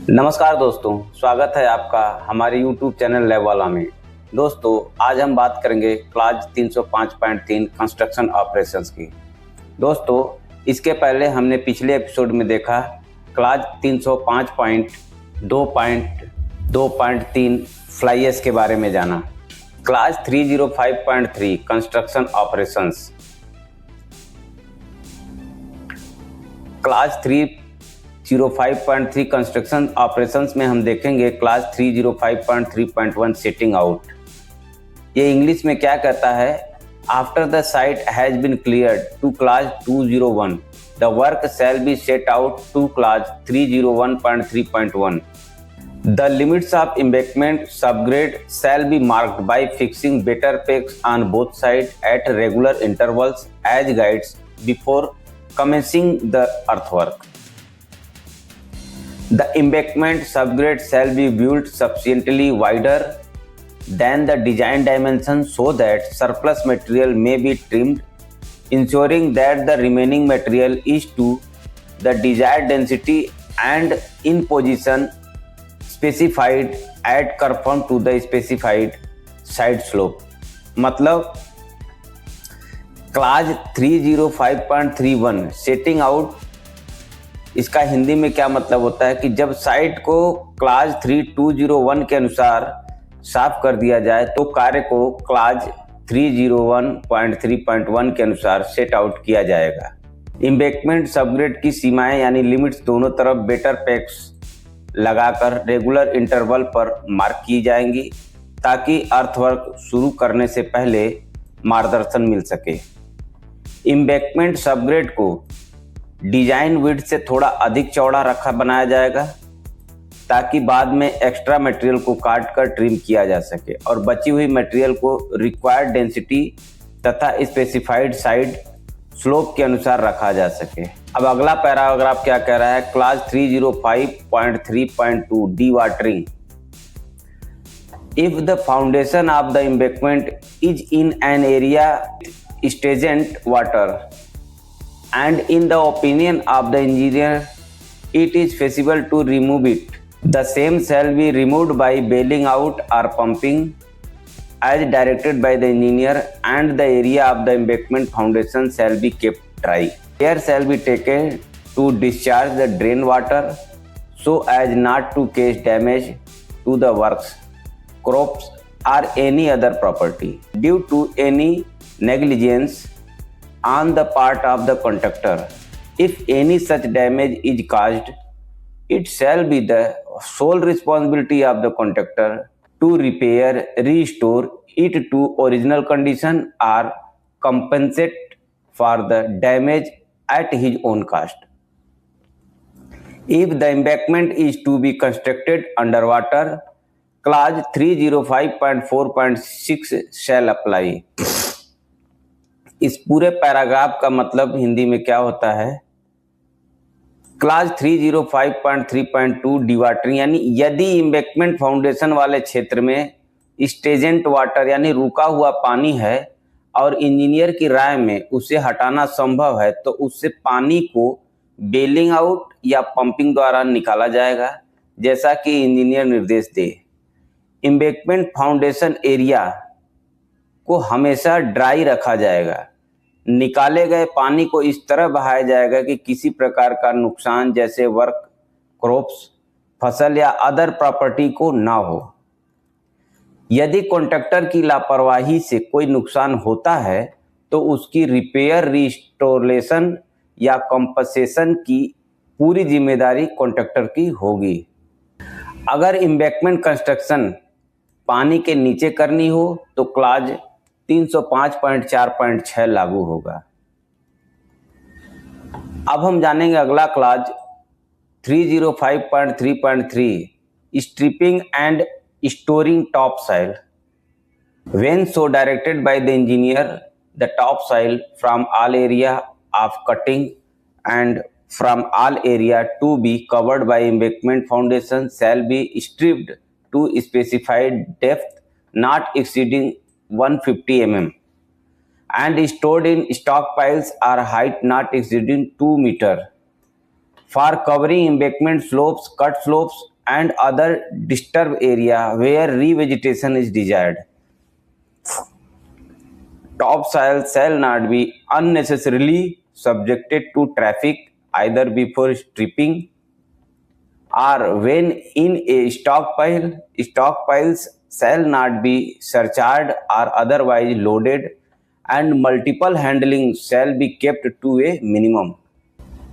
नमस्कार दोस्तों, स्वागत है आपका हमारे YouTube चैनल लैब वाला में। दोस्तों, आज हम बात करेंगे क्लास 305.3 कंस्ट्रक्शन ऑपरेशंस की। दोस्तों, इसके पहले हमने पिछले एपिसोड में देखा क्लास 305.2.2.3 फ्लाई ऐश के बारे में जाना। Clause 305.3 construction operations. Clause 305.3 construction operations में हम देखेंगे क्लास 305.3.1 सेटिंग आउट। ये इंग्लिश में क्या कहता है? After the site has been cleared to clause 201 the work shall be set out to clause 301.3.1। The limits of embankment subgrade shall be marked by fixing batter pegs on both side at regular intervals as guides before commencing the earthwork. The embankment subgrade shall be built sufficiently wider than the design dimensions so that surplus material may be trimmed, ensuring that the remaining material is to the desired density and in position specified at conform to the specified side slope. मतलब class 305.31 setting out, इसका हिंदी में क्या मतलब होता है कि जब site को क्लास 3201 के अनुसार साफ कर दिया जाए तो कार्य को क्लास 301.3.1 के अनुसार सेट आउट किया जाएगा। एम्बैंकमेंट सबग्रेड की सीमाएं यानी लिमिट्स दोनों तरफ बेटर पैक्स लगाकर रेगुलर इंटरवल पर मार्क की जाएंगी ताकि अर्थवर्क शुरू करने से पहले मार्गदर्शन मिल सके। एम्बैंकमेंट सबग्रेड को डिजाइन विड्थ से थोड़ा अधिक चौड़ा बनाया जाएगा ताकि बाद में एक्स्ट्रा मटेरियल को काट कर ट्रिम किया जा सके और बची हुई मटेरियल को रिक्वायर्ड डेंसिटी तथा स्पेसिफाइड साइड स्लोप के अनुसार रखा जा सके। अब अगला पैराग्राफ क्या कह रहा है? Class 305.3.2 D watering. If the foundation of the embankment is in an area stagnant water and in the opinion of the engineer it is feasible to remove it, the same shall be removed by bailing out or pumping as directed by the engineer, and the area of the embankment foundation shall be kept dry. Care shall be taken to discharge the drain water so as not to cause damage to the works, crops or any other property due to any negligence on the part of the contractor. If any such damage is caused, it shall be the sole responsibility of the contractor to repair, restore it to original condition or compensate for the damage at his own cost. If the embankment is to be constructed underwater, class 305.4.6 shall apply. इस पूरे paragraph का मतलब हिंदी में क्या होता है? Class 305.3.2 dewatering यानी यदि एम्बैंकमेंट फाउंडेशन वाले क्षेत्र में स्टेजेंट वाटर यानी रुका हुआ पानी है और इंजीनियर की राय में उसे हटाना संभव है तो उससे पानी को बेलिंग आउट या पंपिंग द्वारा निकाला जाएगा जैसा कि इंजीनियर निर्देश दे। एम्बैंकमेंट फाउंडेशन एरिया को हमेशा ड्राई रखा जाएगा। निकाले गए पानी को इस तरह बहाया जाएगा कि किसी प्रकार का नुकसान जैसे वर्क, क्रॉप्स, फसल या अदर प्रॉपर्टी को ना हो। यदि कॉन्ट्रैक्टर की लापरवाही से कोई नुकसान होता है तो उसकी रिपेयर, रिस्टोरेशन या कंपनसेशन की पूरी जिम्मेदारी कॉन्ट्रैक्टर की होगी। अगर एम्बैंकमेंट कंस्ट्रक्शन पानी के नीचे करनी हो तो क्लास 305.4.6 लागू होगा। अब हम जानेंगे अगला clause 305.3.3 stripping and storing top soil. When so directed by the engineer, the top soil from all area of cutting and from all area to be covered by embankment foundation shall be stripped to specified depth not exceeding 150 mm and stored in stockpiles or height not exceeding 2 meter. For covering embankment slopes, cut slopes and other disturbed area where revegetation is desired. Topsoil shall not be unnecessarily subjected to traffic either before stripping or when in a stockpile. Stockpiles shall not be surcharged or otherwise loaded, and multiple handling shall be kept to a minimum.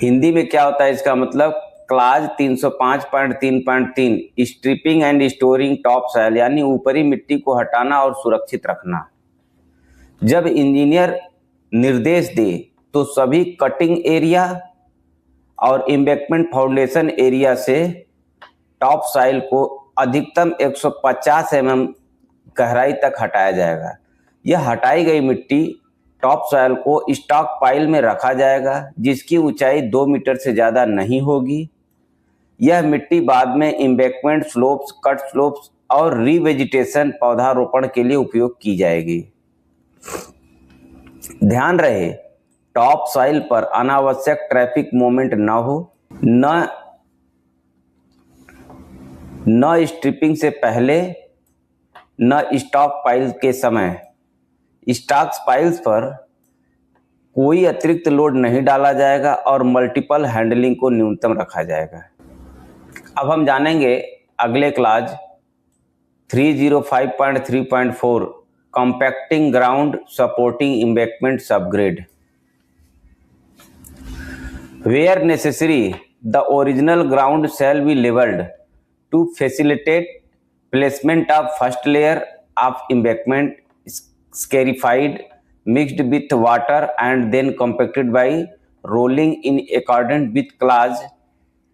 Hindi में क्या होता है इसका मतलब, clause 305.3.3 stripping and storing top soil यानी ऊपरी मिट्टी को हटाना और सुरक्षित रखना। जब इंजीनियर निर्देश दे तो सभी कटिंग एरिया और एम्बैंकमेंट फाउंडेशन एरिया से टॉप सॉइल को अधिकतम 150 mm गहराई तक हटाया जाएगा। यह हटाई गई मिट्टी टॉप सॉइल को स्टॉक पाइल में रखा जाएगा जिसकी ऊंचाई 2 मीटर से ज़्यादा नहीं होगी। यह मिट्टी बाद में एम्बैंकमेंट स्लोप्स, कट स्लोप्स और रीवेजिटेशन पौधारोपण के लिए उपयोग की जाएगी। ध्यान रहे, टॉप सॉइल पर अनावश्यक ट्रैफिक मूवमेंट न हो, न स्ट्रिपिंग से पहले न स्टॉक पाइल के समय। स्टॉक पाइल्स पर कोई अतिरिक्त लोड नहीं डाला जाएगा और मल्टीपल हैंडलिंग को न्यूनतम रखा जाएगा। अब हम जानेंगे अगले clause 305.3.4 compacting ground supporting embankment subgrade. Where necessary the original ground shall be levelled to facilitate placement of first layer of embankment scarified mixed with water and then compacted by rolling in accordance with clause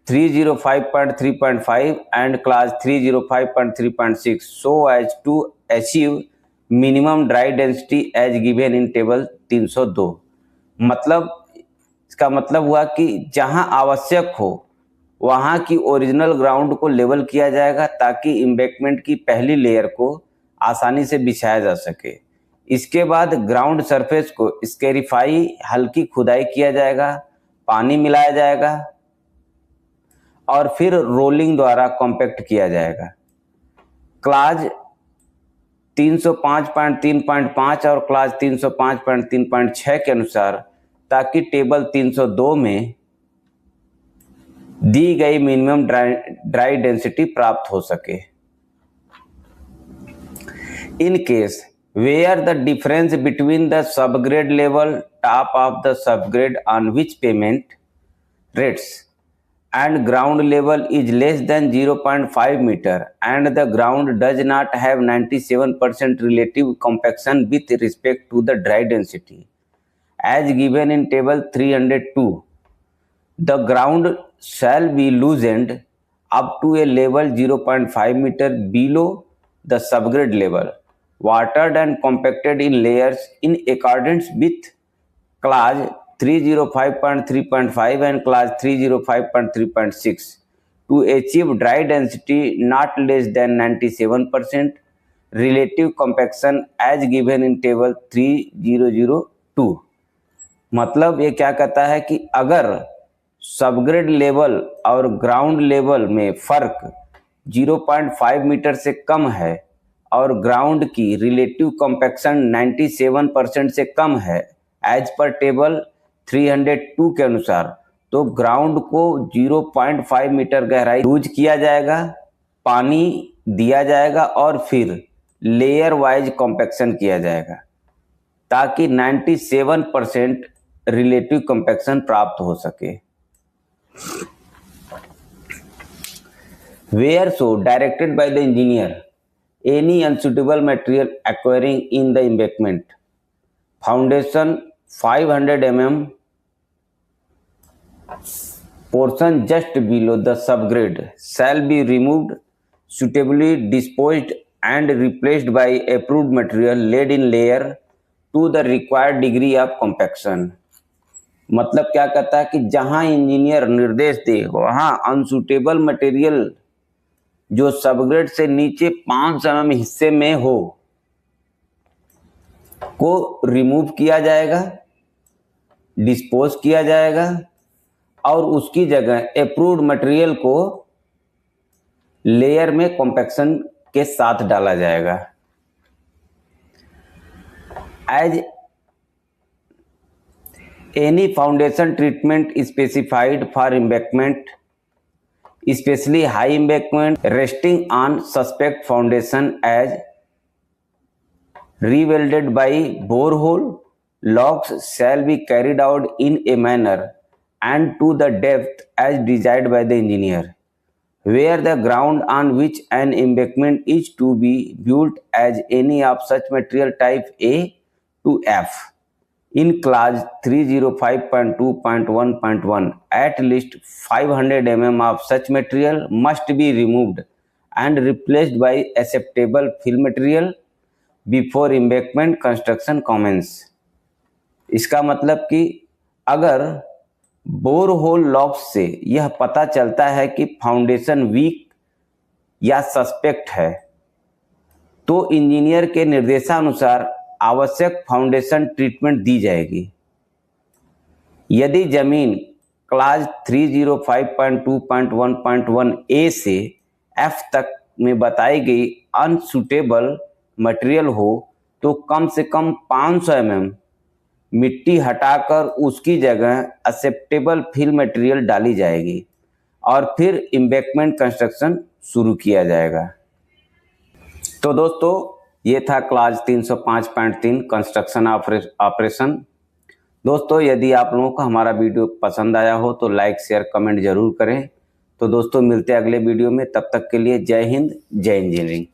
305.3.5 and clause 305.3.6 so as to achieve minimum dry density as given in table 302। मतलब इसका मतलब हुआ कि जहां आवश्यक हो वहां की ओरिजिनल ग्राउंड को लेवल किया जाएगा ताकि एम्बैंकमेंट की पहली लेयर को आसानी से बिछाया जा सके। इसके बाद ग्राउंड सरफेस को स्केरिफाई हल्की खुदाई किया जाएगा, पानी मिलाया जाएगा और फिर रोलिंग द्वारा कॉम्पैक्ट किया जाएगा। क्लाज 305.3.5 और क्लाज 305.3.6 के अनुसार ताकि टेबल 302 में दी गई मिनिमम ड्राई डेंसिटी प्राप्त हो सके। In case where the difference between the subgrade level top of the subgrade on which payment rates and ground level is less than 0.5 meter and the ground does not have 97% relative compaction with respect to the dry density as given in table 302, the ground shall be loosened up to a level 0.5 meter below the subgrade level, watered and compacted in layers in accordance with clause 305.3.5 and clause 305.3.6 to achieve dry density not less than 97% relative compaction as given in table 3002। मतलब ये क्या कहता है कि अगर subgrade level और ground level में फर्क 0.5 मीटर से कम है और ग्राउंड की रिलेटिव कॉम्पैक्शन 97% से कम है एज पर टेबल 302 के अनुसार, तो ग्राउंड को 0.5 मीटर गहराई लूज किया जाएगा, पानी दिया जाएगा और फिर लेयर वाइज कॉम्पैक्शन किया जाएगा ताकि 97% रिलेटिव कॉम्पैक्शन प्राप्त हो सके। Where so directed by the engineer any unsuitable material acquiring in the embankment foundation 500 mm portion just below the subgrade shall be removed, suitably disposed and replaced by approved material laid in layer to the required degree of compaction। मतलब क्या कहता है कि जहां engineer निर्देश दे वहां unsuitable material जो subgrade से नीचे 500 mm हिस्से में हो को रिमूव किया जाएगा, डिस्पोज किया जाएगा और उसकी जगह अप्रूव्ड मटेरियल को लेयर में कॉम्पैक्शन के साथ डाला जाएगा। As any foundation treatment specified for embankment, especially high embankment resting on suspect foundation as rewelded by borehole locks shall be carried out in a manner and to the depth as desired by the engineer, where the ground on which an embankment is to be built as any of such material type A to F. In clause 305.2.1.1, at least 500 mm of such material must be removed and replaced by acceptable fill material before embankment construction commence. इसका मतलब कि अगर bore hole locks से यह पता चलता है कि फाउंडेशन वीक या सस्पेक्ट है, तो इंजीनियर के निर्देशानुसार आवश्यक फाउंडेशन ट्रीटमेंट दी जाएगी। यदि जमीन क्लास 305.2.1.1 ए से एफ तक में बताई गई अनसूटेबल मटेरियल हो तो कम से कम 500 mm मिट्टी हटाकर उसकी जगह एक्सेप्टेबल फिल मटेरियल डाली जाएगी और फिर एम्बैंकमेंट कंस्ट्रक्शन शुरू किया जाएगा। तो दोस्तों, ये था क्लास 305.3 कंस्ट्रक्शन ऑपरेशन। दोस्तों, यदि आप लोगों को हमारा वीडियो पसंद आया हो तो लाइक शेयर कमेंट जरूर करें। तो दोस्तों, मिलते हैं अगले वीडियो में। तब तक के लिए जय हिंद, जय इंजीनियरिंग।